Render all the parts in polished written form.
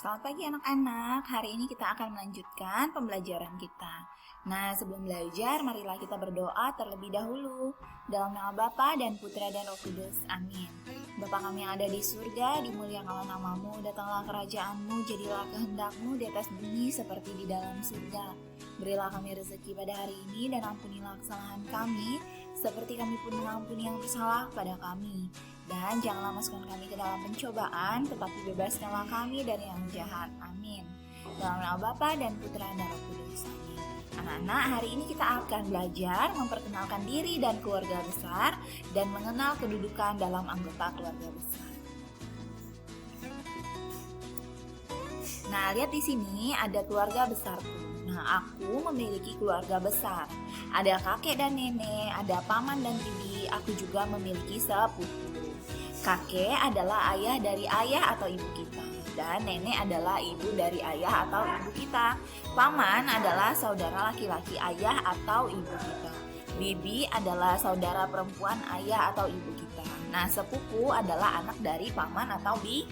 Selamat pagi anak-anak, hari ini kita akan melanjutkan pembelajaran kita. Nah, sebelum belajar, marilah kita berdoa terlebih dahulu. Dalam nama Bapa dan Putra dan Roh Kudus, amin. Bapa kami yang ada di surga, dimuliakanlah namamu, datanglah kerajaanmu, jadilah kehendakmu di atas bumi seperti di dalam surga. Berilah kami rezeki pada hari ini dan ampunilah kesalahan kami, seperti kami pun mengampuni yang bersalah pada kami. Dan janganlah masukkan kami ke dalam pencobaan, tetapi bebaskanlah kami dari yang jahat. Amin. Dalam nama Bapa dan Putra dan Roh Kudus. Amin. Anak-anak, hari ini kita akan belajar memperkenalkan diri dan keluarga besar dan mengenal kedudukan dalam anggota keluarga besar. Nah, lihat di sini ada keluarga besarku. Nah, aku memiliki keluarga besar. Ada kakek dan nenek, ada paman dan bibi. Aku juga memiliki sepupu. Kakek adalah ayah dari ayah atau ibu kita, dan nenek adalah ibu dari ayah atau ibu kita. Paman adalah saudara laki-laki ayah atau ibu kita. Bibi adalah saudara perempuan ayah atau ibu kita. Nah, sepupu adalah anak dari paman atau bibi.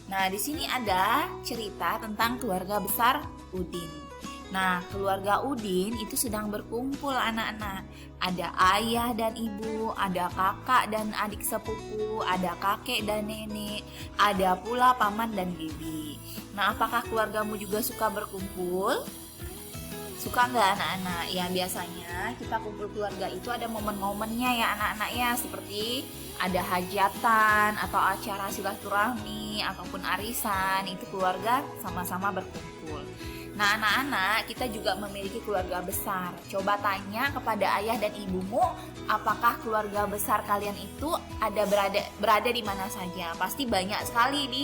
Nah, di sini ada cerita tentang keluarga besar Udin. Nah, keluarga Udin itu sedang berkumpul anak-anak. Ada ayah dan ibu, ada kakak dan adik sepupu, ada kakek dan nenek, ada pula paman dan bibi. Nah, apakah keluargamu juga suka berkumpul? Suka nggak anak-anak? Ya, biasanya kita kumpul keluarga itu ada momen-momennya ya anak-anak ya, seperti ada hajatan atau acara silaturahmi ataupun arisan, itu keluarga sama-sama berkumpul. Nah, anak-anak, kita juga memiliki keluarga besar. Coba tanya kepada ayah dan ibumu, apakah keluarga besar kalian itu berada di mana saja? Pasti banyak sekali di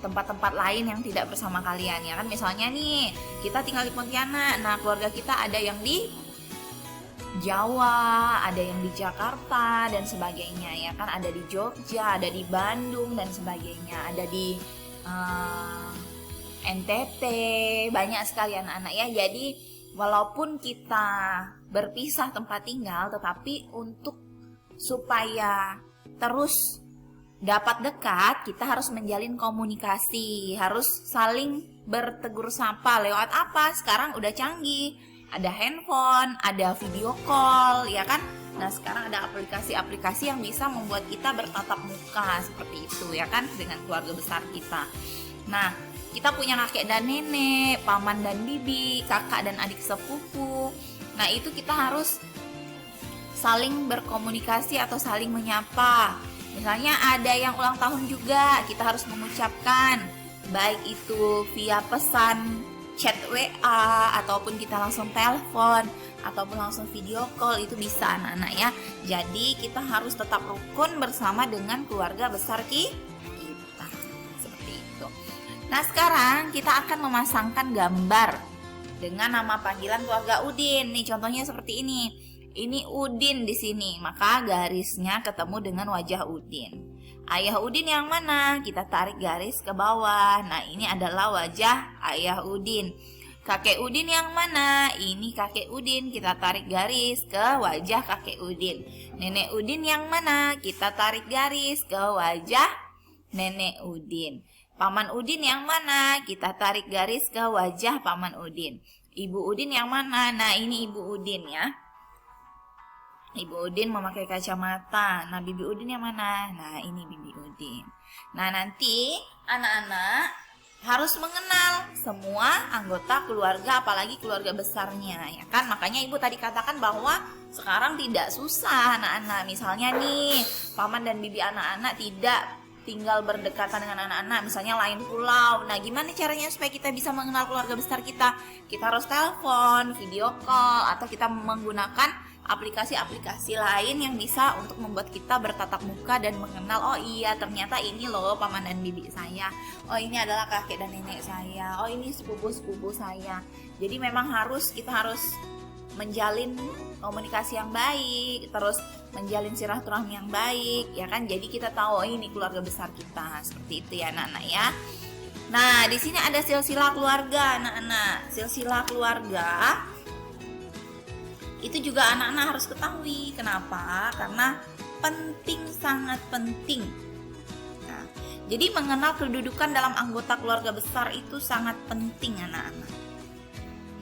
tempat-tempat lain yang tidak bersama kalian ya kan. Misalnya nih, kita tinggal di Pontianak. Nah, keluarga kita ada yang di Jawa, ada yang di Jakarta dan sebagainya ya kan, ada di Jogja, ada di Bandung dan sebagainya, ada di NTT, banyak sekali anak-anak ya. Jadi walaupun kita berpisah tempat tinggal, tetapi untuk supaya terus dapat dekat, kita harus menjalin komunikasi, harus saling bertegur sapa. Lewat apa? Sekarang udah canggih, ada handphone, ada video call ya kan. Nah, sekarang ada aplikasi-aplikasi yang bisa membuat kita bertatap muka seperti itu ya kan, dengan keluarga besar kita. Nah, kita punya kakek dan nenek, paman dan bibi, kakak dan adik sepupu. Nah, itu kita harus saling berkomunikasi atau saling menyapa. Misalnya ada yang ulang tahun juga, kita harus mengucapkan, baik itu via pesan chat WA ataupun kita langsung telepon ataupun langsung video call, itu bisa anak-anak ya. Jadi kita harus tetap rukun bersama dengan keluarga besar kita. Seperti itu. Nah, sekarang kita akan memasangkan gambar dengan nama panggilan keluarga Udin. Nih contohnya seperti ini. Ini Udin di sini, maka garisnya ketemu dengan wajah Udin. Ayah Udin yang mana? Kita tarik garis ke bawah. Nah, ini adalah wajah ayah Udin. Kakek Udin yang mana? Ini kakek Udin. Kita tarik garis ke wajah kakek Udin. Nenek Udin yang mana? Kita tarik garis ke wajah nenek Udin. Paman Udin yang mana? Kita tarik garis ke wajah paman Udin. Ibu Udin yang mana? Nah, ini ibu Udin ya. Ibu Udin memakai kacamata. Nah, bibi Udin yang mana? Nah, ini bibi Udin. Nah, nanti anak-anak harus mengenal semua anggota keluarga, apalagi keluarga besarnya ya kan. Makanya ibu tadi katakan bahwa sekarang tidak susah anak-anak. Misalnya nih, paman dan bibi anak-anak tidak tinggal berdekatan dengan anak-anak, misalnya lain pulau. Nah, gimana caranya supaya kita bisa mengenal keluarga besar kita? Kita harus telepon, video call, atau kita menggunakan aplikasi-aplikasi lain yang bisa untuk membuat kita bertatap muka dan mengenal, oh iya ternyata ini loh paman dan bibi saya, oh ini adalah kakek dan nenek saya, oh ini sepupu-sepupu saya. Jadi memang kita harus menjalin komunikasi yang baik, terus menjalin silaturahmi yang baik ya kan. Jadi kita tahu, oh ini keluarga besar kita, seperti itu ya anak-anak ya. Nah, di sini ada silsilah keluarga anak-anak. Silsilah keluarga itu juga anak-anak harus ketahui. Kenapa? Karena penting, sangat penting. Nah, Jadi mengenal kedudukan dalam anggota keluarga besar itu sangat penting anak-anak.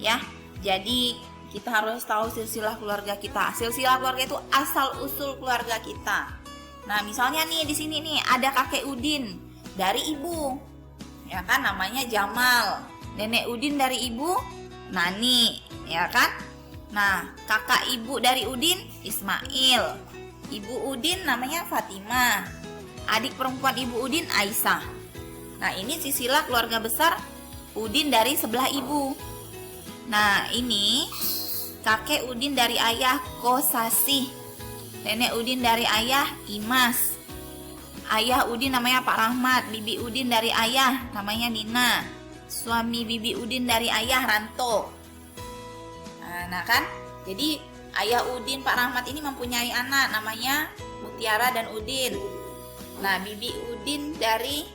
Ya, jadi kita harus tahu silsilah keluarga kita. Silsilah keluarga itu asal usul keluarga kita. Nah, misalnya nih di sini nih ada kakek Udin dari ibu, ya kan, namanya Jamal. Nenek Udin dari ibu Nani, ya kan. Nah, kakak ibu dari Udin Ismail. Ibu Udin namanya Fatimah. Adik perempuan ibu Udin Aisyah. Nah, ini silsilah keluarga besar Udin dari sebelah ibu. Nah, ini kakek Udin dari ayah Kosasih. Nenek Udin dari ayah Imas. Ayah Udin namanya Pak Rahmat. Bibi Udin dari ayah namanya Nina. Suami bibi Udin dari ayah Ranto. Nah kan, jadi ayah Udin Pak Rahmat ini mempunyai anak namanya Mutiara dan Udin. Nah, bibi Udin dari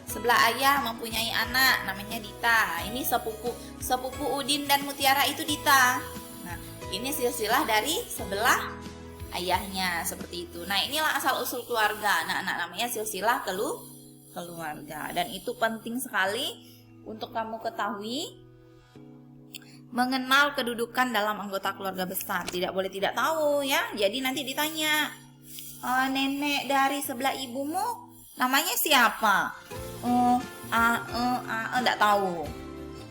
sebelah ayah mempunyai anak namanya Dita. Ini sepupu Udin dan Mutiara itu Dita. Nah, ini silsilah dari sebelah ayahnya, seperti itu. Nah, inilah asal usul keluarga. Nah, namanya silsilah keluarga. Dan itu penting sekali untuk kamu ketahui, mengenal kedudukan dalam anggota keluarga besar. Tidak boleh tidak tahu ya. Jadi nanti ditanya, nenek dari sebelah ibumu namanya siapa? Enggak tahu.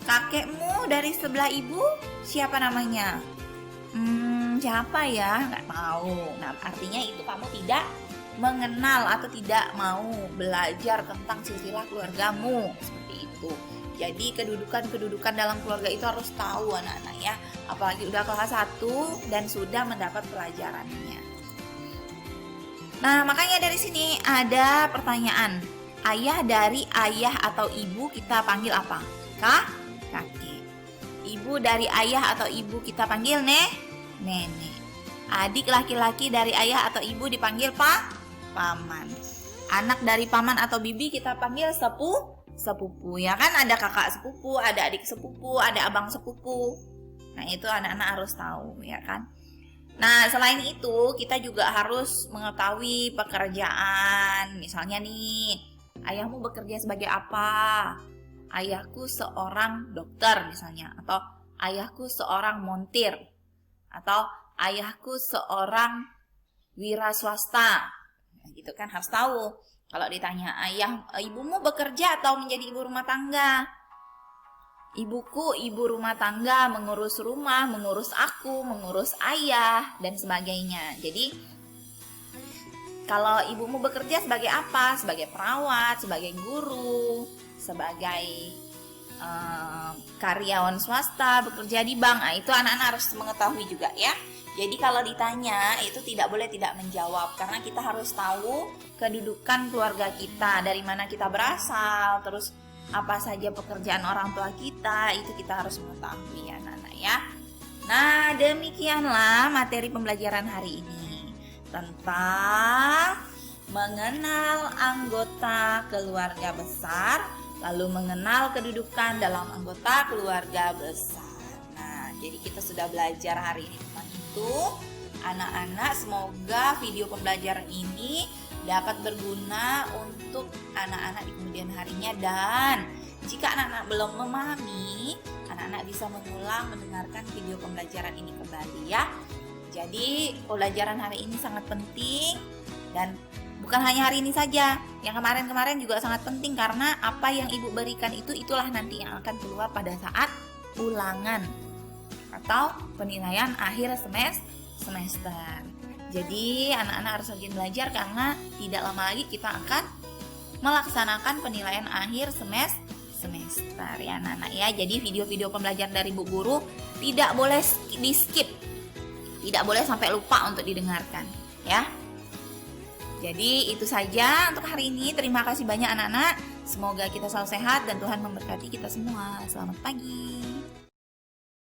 Kakekmu dari sebelah ibu siapa namanya? Siapa ya? Enggak tahu. Nah, artinya itu kamu tidak mengenal atau tidak mau belajar tentang silsilah keluargamu, seperti itu. Jadi kedudukan dalam keluarga itu harus tahu anak-anak ya. Apalagi udah kelas 1 dan sudah mendapat pelajarannya. Nah, makanya dari sini ada pertanyaan. Ayah dari ayah atau ibu kita panggil apa? Kakek. Ibu dari ayah atau ibu kita panggil nenek. Adik laki-laki dari ayah atau ibu dipanggil paman. Anak dari paman atau bibi kita panggil sepupu. Ya kan, ada kakak sepupu, ada adik sepupu, ada abang sepupu. Nah, itu anak-anak harus tahu, ya kan? Nah, selain itu kita juga harus mengetahui pekerjaan. Misalnya nih, ayahmu bekerja sebagai apa? Ayahku seorang dokter misalnya, atau ayahku seorang montir, atau ayahku seorang wira swasta. Nah, gitu kan, harus tahu. Kalau ditanya, ibumu bekerja atau menjadi ibu rumah tangga? Ibuku ibu rumah tangga, mengurus rumah, mengurus aku, mengurus ayah, dan sebagainya. Jadi, kalau ibumu bekerja sebagai apa? Sebagai perawat, sebagai guru, sebagai karyawan swasta, bekerja di bank. Nah, itu anak-anak harus mengetahui juga ya. Jadi kalau ditanya itu tidak boleh tidak menjawab, karena kita harus tahu kedudukan keluarga kita, dari mana kita berasal, terus apa saja pekerjaan orang tua kita, itu kita harus mengetahui ya anak-anak ya. Nah, demikianlah materi pembelajaran hari ini tentang mengenal anggota keluarga besar, lalu mengenal kedudukan dalam anggota keluarga besar. Nah, jadi kita sudah belajar hari ini tentang itu. Anak-anak, semoga video pembelajaran ini dapat berguna untuk anak-anak di kemudian harinya, dan jika anak-anak belum memahami, anak-anak bisa mengulang mendengarkan video pembelajaran ini kembali ya. Jadi pembelajaran hari ini sangat penting, dan bukan hanya hari ini saja, yang kemarin-kemarin juga sangat penting, karena apa yang ibu berikan itulah nanti yang akan keluar pada saat ulangan atau penilaian akhir semester. Jadi anak-anak harus rajin belajar, karena tidak lama lagi kita akan melaksanakan penilaian akhir semester ya anak-anak ya. Jadi video-video pembelajaran dari Bu Guru tidak boleh di skip, tidak boleh sampai lupa untuk didengarkan ya. Jadi itu saja untuk hari ini. Terima kasih banyak anak-anak. Semoga kita selalu sehat dan Tuhan memberkati kita semua. Selamat pagi.